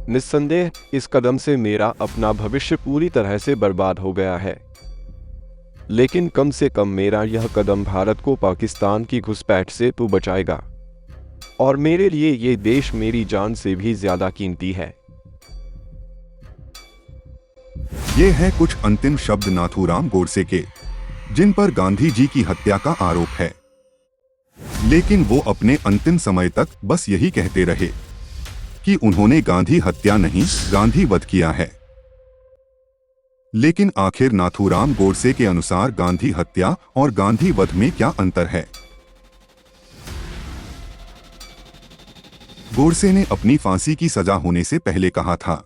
निस्संदेह इस कदम से मेरा अपना भविष्य पूरी तरह से बर्बाद हो गया है, लेकिन कम से कम मेरा यह कदम भारत को पाकिस्तान की घुसपैठ से तो बचाएगा, और मेरे लिए ये देश मेरी जान से भी ज्यादा कीमती है। ये है कुछ अंतिम शब्द नाथूराम गोडसे के, जिन पर गांधी जी की हत्या का आरोप है। लेकिन वो अपने अंतिम समय तक बस यही कहते रहे कि उन्होंने गांधी हत्या नहीं, गांधी वध किया है। लेकिन आखिर नाथूराम गोडसे के अनुसार गांधी हत्या और गांधी वध में क्या अंतर है? गोडसे ने अपनी फांसी की सजा होने से पहले कहा था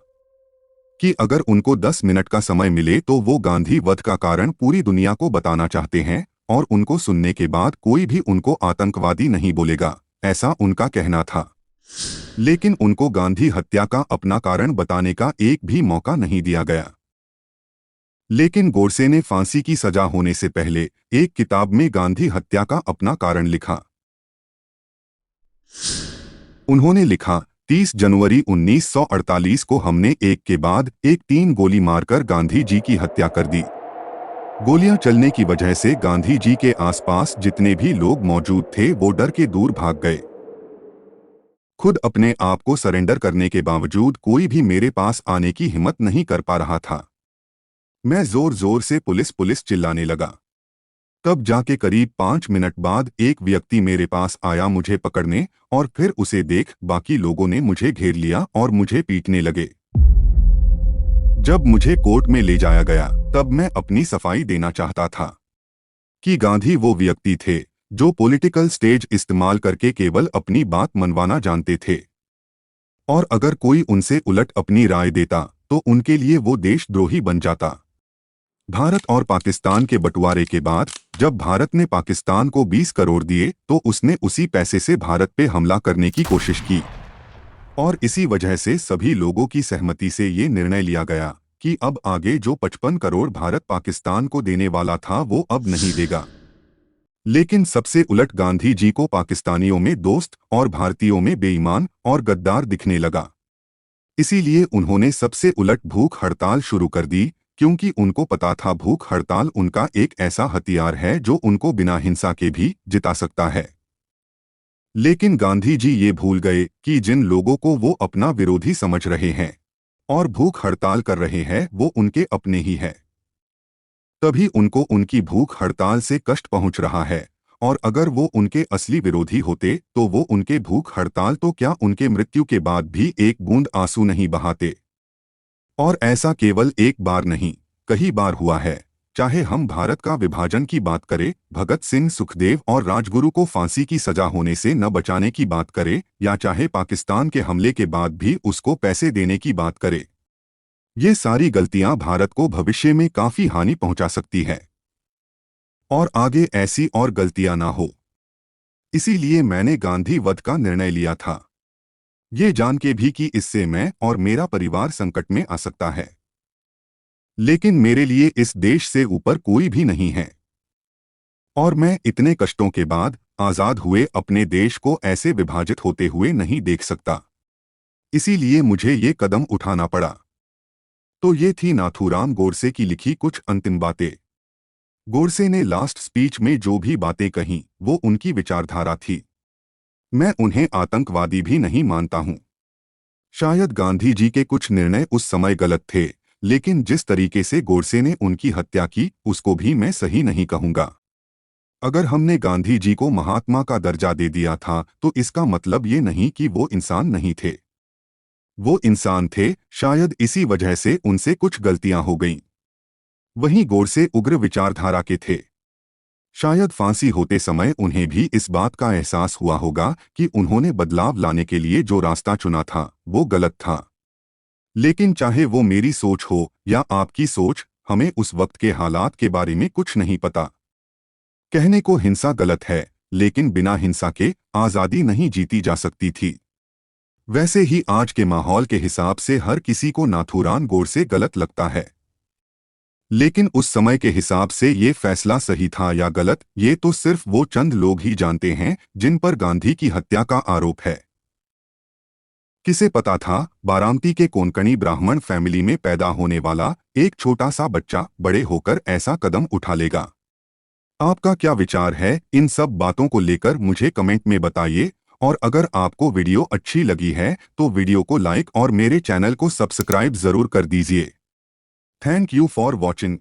कि अगर उनको 10 मिनट का समय मिले तो वो गांधी वध का कारण पूरी दुनिया को बताना चाहते हैं, और उनको सुनने के बाद कोई भी उनको आतंकवादी नहीं बोलेगा, ऐसा उनका कहना था। लेकिन उनको गांधी हत्या का अपना कारण बताने का एक भी मौका नहीं दिया गया। लेकिन गोडसे ने फांसी की सजा होने से पहले एक किताब में गांधी हत्या का अपना कारण लिखा। उन्होंने लिखा, 30 जनवरी 1948 को हमने एक के बाद एक 3 गोली मारकर गांधी जी की हत्या कर दी। गोलियां चलने की वजह से गांधी जी के आसपास जितने भी लोग मौजूद थे वो डर के दूर भाग गए। खुद अपने आप को सरेंडर करने के बावजूद कोई भी मेरे पास आने की हिम्मत नहीं कर पा रहा था। मैं जोर जोर से पुलिस पुलिस चिल्लाने लगा। तब जाके करीब 5 मिनट बाद एक व्यक्ति मेरे पास आया मुझे पकड़ने, और फिर उसे देख बाकी लोगों ने मुझे घेर लिया और मुझे पीटने लगे। जब मुझे कोर्ट में ले जाया गया तब मैं अपनी सफाई देना चाहता था कि गांधी वो व्यक्ति थे जो पॉलिटिकल स्टेज इस्तेमाल करके केवल अपनी बात मनवाना जानते थे, और अगर कोई उनसे उलट अपनी राय देता तो उनके लिए वो देशद्रोही बन जाता। भारत और पाकिस्तान के बंटवारे के बाद जब भारत ने पाकिस्तान को 20 करोड़ दिए तो उसने उसी पैसे से भारत पे हमला करने की कोशिश की, और इसी वजह से सभी लोगों की सहमति से ये निर्णय लिया गया कि अब आगे जो 55 करोड़ भारत पाकिस्तान को देने वाला था वो अब नहीं देगा। लेकिन सबसे उलट गांधी जी को पाकिस्तानियों में दोस्त और भारतीयों में बेईमान और गद्दार दिखने लगा। इसीलिए उन्होंने सबसे उलट भूख हड़ताल शुरू कर दी, क्योंकि उनको पता था भूख हड़ताल उनका एक ऐसा हथियार है जो उनको बिना हिंसा के भी जिता सकता है। लेकिन गांधी जी ये भूल गए कि जिन लोगों को वो अपना विरोधी समझ रहे हैं और भूख हड़ताल कर रहे हैं वो उनके अपने ही हैं। तभी उनको उनकी भूख हड़ताल से कष्ट पहुंच रहा है, और अगर वो उनके असली विरोधी होते तो वो उनके भूख हड़ताल तो क्या उनके मृत्यु के बाद भी एक बूंद आंसू नहीं बहाते। और ऐसा केवल एक बार नहीं, कई बार हुआ है। चाहे हम भारत का विभाजन की बात करें, भगत सिंह, सुखदेव और राजगुरु को फांसी की सजा होने से न बचाने की बात करें, या चाहे पाकिस्तान के हमले के बाद भी उसको पैसे देने की बात करें, ये सारी गलतियां भारत को भविष्य में काफी हानि पहुंचा सकती है, और आगे ऐसी और गलतियां ना हो। इसीलिए मैंने गांधी वध का निर्णय लिया था, ये जान के भी कि इससे मैं और मेरा परिवार संकट में आ सकता है। लेकिन मेरे लिए इस देश से ऊपर कोई भी नहीं है, और मैं इतने कष्टों के बाद आजाद हुए अपने देश को ऐसे विभाजित होते हुए नहीं देख सकता। इसीलिए मुझे ये कदम उठाना पड़ा। तो ये थी नाथूराम गोडसे की लिखी कुछ अंतिम बातें। गोडसे ने लास्ट स्पीच में जो भी बातें कहीं वो उनकी विचारधारा थी। मैं उन्हें आतंकवादी भी नहीं मानता हूं। शायद गांधी जी के कुछ निर्णय उस समय गलत थे, लेकिन जिस तरीके से गोडसे ने उनकी हत्या की उसको भी मैं सही नहीं कहूंगा। अगर हमने गांधी जी को महात्मा का दर्जा दे दिया था तो इसका मतलब ये नहीं कि वो इंसान नहीं थे। वो इंसान थे, शायद इसी वजह से उनसे कुछ गलतियां हो गईं। वहीं गोडसे उग्र विचारधारा के थे। शायद फांसी होते समय उन्हें भी इस बात का एहसास हुआ होगा कि उन्होंने बदलाव लाने के लिए जो रास्ता चुना था वो गलत था। लेकिन चाहे वो मेरी सोच हो या आपकी सोच, हमें उस वक्त के हालात के बारे में कुछ नहीं पता। कहने को हिंसा गलत है, लेकिन बिना हिंसा के आज़ादी नहीं जीती जा सकती थी। वैसे ही आज के माहौल के हिसाब से हर किसी को नाथूराम गोडसे गलत लगता है, लेकिन उस समय के हिसाब से ये फैसला सही था या गलत, ये तो सिर्फ वो चंद लोग ही जानते हैं जिन पर गांधी की हत्या का आरोप है। किसे पता था बारामती के कोंकणी ब्राह्मण फैमिली में पैदा होने वाला एक छोटा सा बच्चा बड़े होकर ऐसा कदम उठा लेगा। आपका क्या विचार है इन सब बातों को लेकर मुझे कमेंट में बताइए, और अगर आपको वीडियो अच्छी लगी है तो वीडियो को लाइक और मेरे चैनल को सब्सक्राइब जरूर कर दीजिए। Thank you for watching.